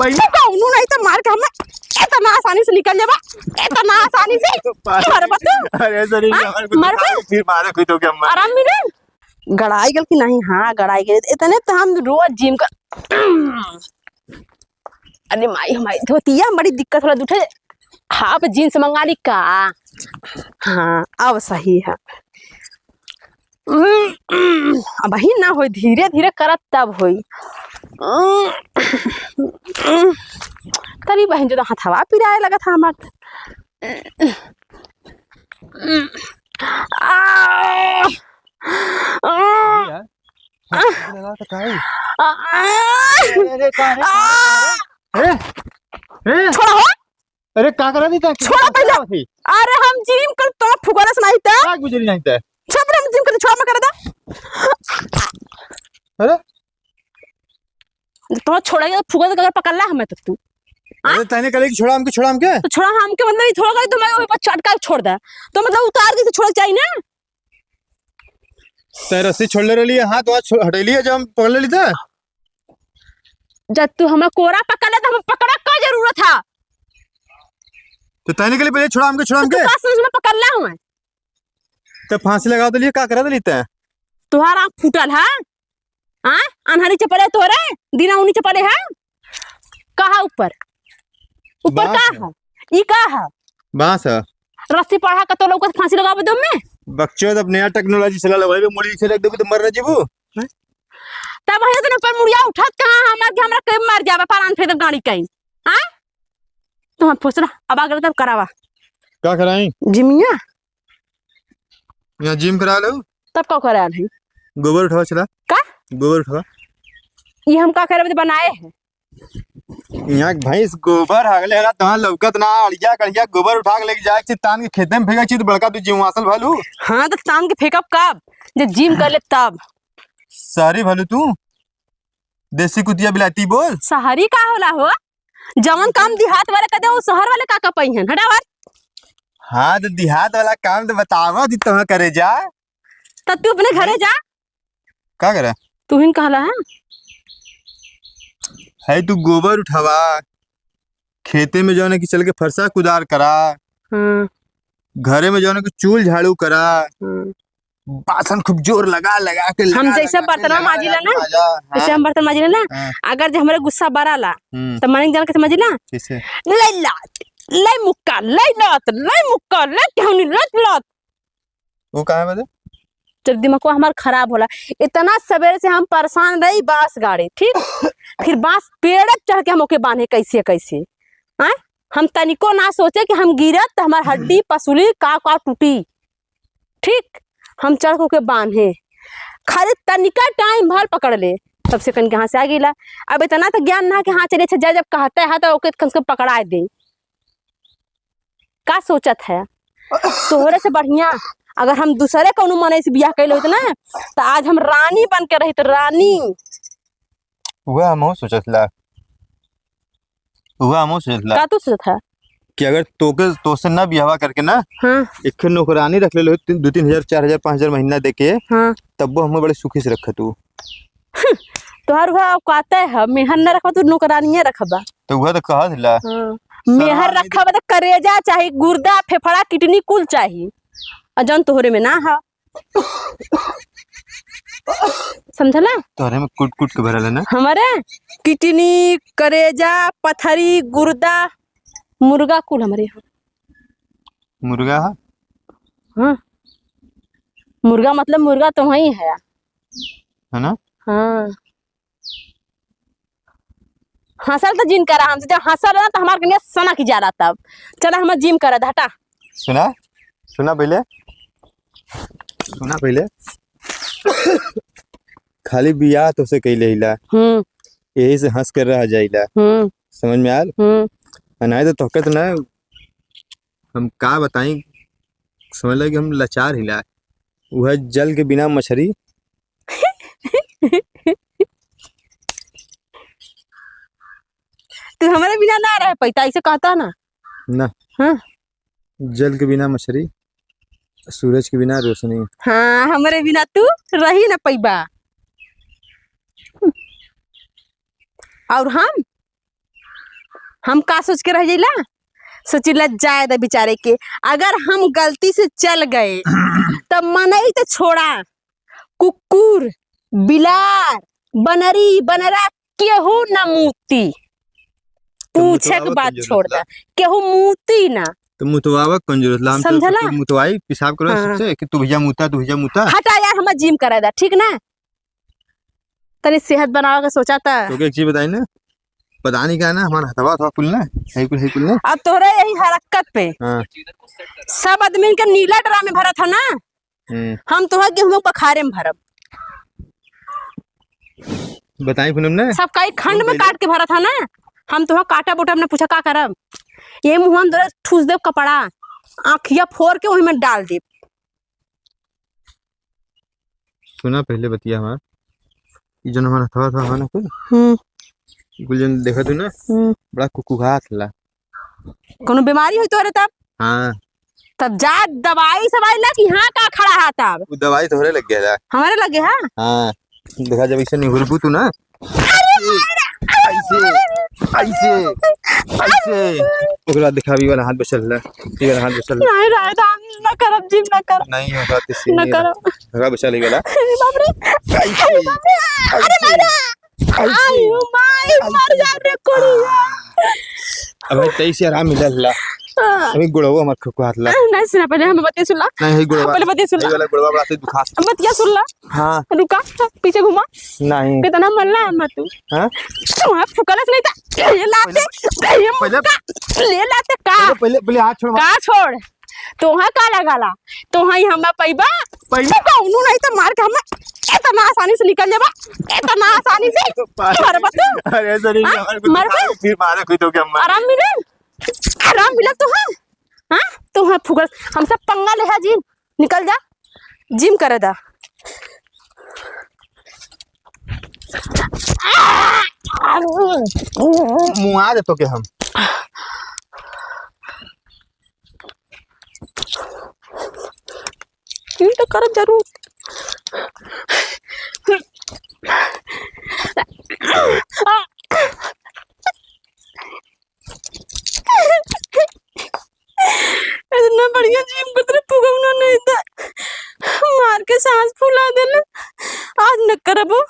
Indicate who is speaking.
Speaker 1: पहले कौनो नहीं तो मार के हम इतना आसानी से निकल जाबा, इतना आसानी से मार बता।
Speaker 2: अरे सर
Speaker 1: मार
Speaker 2: फिर मारे कोई तो क्या
Speaker 1: आराम मिले गड़ाई गल की नहीं। हाँ गड़ाई गए इतने तो हम रोज जिम कर। अरे माई हमारी धोतिया बड़ी दिक्कत हो उठे। हाँ जींस मंगा ली का। हाँ अब सही है। अब ही ना हो धीरे धीरे करत तब होई। तरी बहन जो तो हथवा पिराए लगा था हमार। छोड़ा हो।
Speaker 2: अरे का करा दी था
Speaker 1: छोड़ा पहले। अरे हम जिम कर तो फुगारा सुनाई था
Speaker 2: का गुजरी नहीं था।
Speaker 1: छोड़ हम जिम कर छोड़ा मत कर दा।
Speaker 2: अरे
Speaker 1: तो छोड़ेगा फुगारा अगर पकड़ ला हमें तो तू।
Speaker 2: अरे तने कले की छोड़ा हमके
Speaker 1: तो छोड़ा हमके मतलब ये थोड़ा तो मैं ऊपर चटका छोड़ दा तो मतलब उतार के छोड़ चाहिए ना।
Speaker 2: ते रस्सी छोड़ ले रही है। हाथ वहां हटेली है जब हम पकड़ ले था।
Speaker 1: जब तू हमें कोरा पकड़ ले तो हम पकड़ा का जरूरत था।
Speaker 2: तो तने के लिए पहले छोड़ा हमके
Speaker 1: में पकड़ ला हूं
Speaker 2: तो फांसी लगा तो लिए का करा देते हैं।
Speaker 1: तुम्हारा आँख फूटल है। हाँ अनहरी चपले तोरे दिना उनी चपले है। कहा ऊपर ऊपर का है ई का है
Speaker 2: बांस है।
Speaker 1: रस्सी पढ़ा का तो लोग फांसी लगावे दो में
Speaker 2: बच्चों अब नया टेक्नोलॉजी चला लगा मुड़ी से रख दे तो मर जीबू।
Speaker 1: तब है तो पर मुड़िया उठत कहां हमरा के मर जावे पारान फेर गाड़ी कहीं। हां तो हम पूछ रहा अब अगर तब करावा
Speaker 2: का कराई
Speaker 1: जिमिया
Speaker 2: यहां जिम करा लो
Speaker 1: तब का करा नहीं।
Speaker 2: गोबर उठावा चला
Speaker 1: का
Speaker 2: गोबर उठावा
Speaker 1: ये हम का करे बनाए हैं।
Speaker 2: यहाँ भैंस गोबर हगले है तहां लौकत ना अड़िया कड़िया गोबर उठा के लेके जाए तान के खेते में फेंका छी तो बड़का तू जीवासल भालू।
Speaker 1: हां तो तान के फेंकब कब जब जिम कर ले तब।
Speaker 2: सारी भालू तू देसी कुतिया बिलाती बोल।
Speaker 1: शहरी का होला हो जवन काम देहात वाले कदे वो शहर वाले का पई हैं हटावा।
Speaker 2: हां तो देहात वाला काम तो बतावा दी तहां करे जा
Speaker 1: तब तू अपने घरे जा
Speaker 2: का करे
Speaker 1: तू हिन कहला
Speaker 2: है तू गोबर उठावा खेते में जाने की चल के फरसा कुदार करा। घरे में जाने की चूल झाड़ू करा। बासन खूब जोर लगा लगा के
Speaker 1: हम जैसे बर्तन माजिला ना जैसे हम बर्तन माजिला ना अगर जो हमारे गुस्सा बराला तो मानिक जान के समझिला
Speaker 2: कैसे
Speaker 1: ले लात ले मुक्का ले लात ले मुक्का ले केहनी लत लत
Speaker 2: वो कहां है बदे
Speaker 1: जब दिमाग हमार खराब होला। इतना सवेरे से हम परेशान रही बांस गाड़ी ठीक फिर बांस पेड़ चढ़ के हम ओके बांधे कैसे कैसे। हैं हम तनिको ना सोचे कि हम गिरत तो हमार हड्डी पसुली का टूटी ठीक हम चढ़ के बांधे खाली तनिका टाइम भर पकड़ ले तब से कन के हाथ से आ गईला। अब इतना तो ज्ञान ना कि हाँ चले जब कहते है तो ओके कम से कम पकड़ा दे का सोचत है। तोहरे से बढ़िया अगर हम दूसरे कौनो मने से बियाह कैले होत ना तो आज हम रानी बन के रहित रानी।
Speaker 2: हुआ हम सोचतला
Speaker 1: का तू सोचत है
Speaker 2: कि अगर तोसे ना बियाह करके ना
Speaker 1: हाँ
Speaker 2: एक नौकरानी रख ले 2-3 हजार 4 हजार 5 हजार महीना देके
Speaker 1: हाँ
Speaker 2: तब वो हमें बड़े सुखी से रखा तू।
Speaker 1: तोहर हुआ कहते है मेहर न रखबा तू नौकरानिए रखबा
Speaker 2: तो वह तो कहा दिला
Speaker 1: मेहर रखबा तो करेजा चाहिए गुर्दा फेफड़ा किडनी कुल चाहिए अजन तोहरे में ना है समझला
Speaker 2: तोहरे में कुट कुट के भरल है ना
Speaker 1: हमारे किडनी करेजा पथरी गुर्दा मुर्गा कुल हमारे यहाँ
Speaker 2: मुर्गा
Speaker 1: हाँ मुर्गा मतलब मुर्गा तो वही है
Speaker 2: ना।
Speaker 1: हाँ हंसल तो जिम करा हमसे जब हंसल ना तो हमारे लिए सना की जा रहा तब चला हम जिम करा हटा
Speaker 2: सुना पहले खाली बियाह तो से कैले हिला यही से हंस कर रह जाइला समझ में आल नहीं तो तोके तो ना हम का बताई समझ लगे हम लाचार हिला वह जल के बिना मछली
Speaker 1: तू हमारे बिना ना रह पैता ऐसे कहता ना हाँ
Speaker 2: जल के बिना मछली सूरज के बिना रोशनी।
Speaker 1: हाँ हमारे बिना तू रही ना पैबा। और हम हम का सोच के रह जाइला, सोचिला जाए दे बेचारे के, अगर हम गलती से चल गए तब मनई तो छोड़ा, कुकुर बिलार बनरी बनरा केहू न मूती, पूछे के बात छोड़ दा, केहू मूती ना।
Speaker 2: तो मुतवावा कंजूर ला, हम
Speaker 1: समझला?
Speaker 2: तो मुतवाई पेशाब करो
Speaker 1: हाँ।
Speaker 2: सबसे कि तू भैया मुता
Speaker 1: हटा यार, हम जिम करा दा, ठीक ना, तनी सेहत बनावे का सोचा था।
Speaker 2: तो एक चीज बताई ना, पता नहीं क्या ना हमारा हथवा था कुल ना, है कुल ना।
Speaker 1: अब तोहरा यही हरकत पे
Speaker 2: हाँ।
Speaker 1: सब आदमी के नीला ड्रा में भरा था ना, हम तोहरा गेहूं पखारे में भरब,
Speaker 2: बताई फिल्म ने
Speaker 1: सब कई खंड में काट के भरा था ना, हम तोहरा काटा बोटा हमने पूछा का करब, ये मुंह में ठूस देव कपड़ा, आँखिया फोड़ के वही में डाल दे।
Speaker 2: सुना पहले बतिया हमार, ये जन हमारा हथवा था ना कुल जन देखा तू ना, बड़ा कुकुहात ला,
Speaker 1: कोनो बीमारी हुई तोरे तब?
Speaker 2: हाँ।
Speaker 1: तब जा दवाई सवाई ला कि हाँ का खड़ा है तब?
Speaker 2: वो दवाई तोहरे लग गया था।
Speaker 1: हमारे लगे हाँ।
Speaker 2: हाँ देखा जब इसे नहीं हुलबू तू ना, ऐसे ऐसे ऐसे ओकरा बाद दिखा भी वाला हाथ बचल है, ये वाला हाथ बचल है।
Speaker 1: नहीं राधा ना करब, जिम ना कर,
Speaker 2: नहीं होगा तेरे
Speaker 1: ना करब,
Speaker 2: लगा बचल है वाला
Speaker 1: बाप रे,
Speaker 2: ऐसे
Speaker 1: अरे मारा, आयु माय मर जा रे कोड़िया।
Speaker 2: अब 23 आराम मिलल ला, अभी गुड़वा हमार खको हाथ ला।
Speaker 1: नहीं सुना, पहले हम बतिया सुन ला,
Speaker 2: नहीं है गुड़वा,
Speaker 1: पहले बतिया सुन ला,
Speaker 2: ये वाला गुड़वा बड़ा से दुखा।
Speaker 1: बतिया सुन ला।
Speaker 2: हाँ
Speaker 1: रुका, पीछे घुमा,
Speaker 2: नहीं
Speaker 1: कितना मल्ला मत तू।
Speaker 2: हाँ
Speaker 1: तू फुकलस नहीं था, ये लाते, ये मुक्का ले लाते का,
Speaker 2: पहले हाथ छोड़,
Speaker 1: का छोड़, तोहा का लगाला, तोहा ही हमा पैबा, पैबा कौनो नहीं तो मार के हम इतना आसानी से निकल जाबा, इतना आसानी से मरबा तू।
Speaker 2: अरे सरी
Speaker 1: मर बे,
Speaker 2: फिर मारे कोई तो क्या मार,
Speaker 1: आराम मिला तो है, हाँ तो है फुकल, हमसे पंगा ले है जी, निकल जा, जिम करे दा।
Speaker 2: मुआ दे तो क्या हम
Speaker 1: तो कर जरूर। इतना बढ़िया जिम को तेरे पुगौना नहीं था, मार के सांस फूला देला, आज न करबो।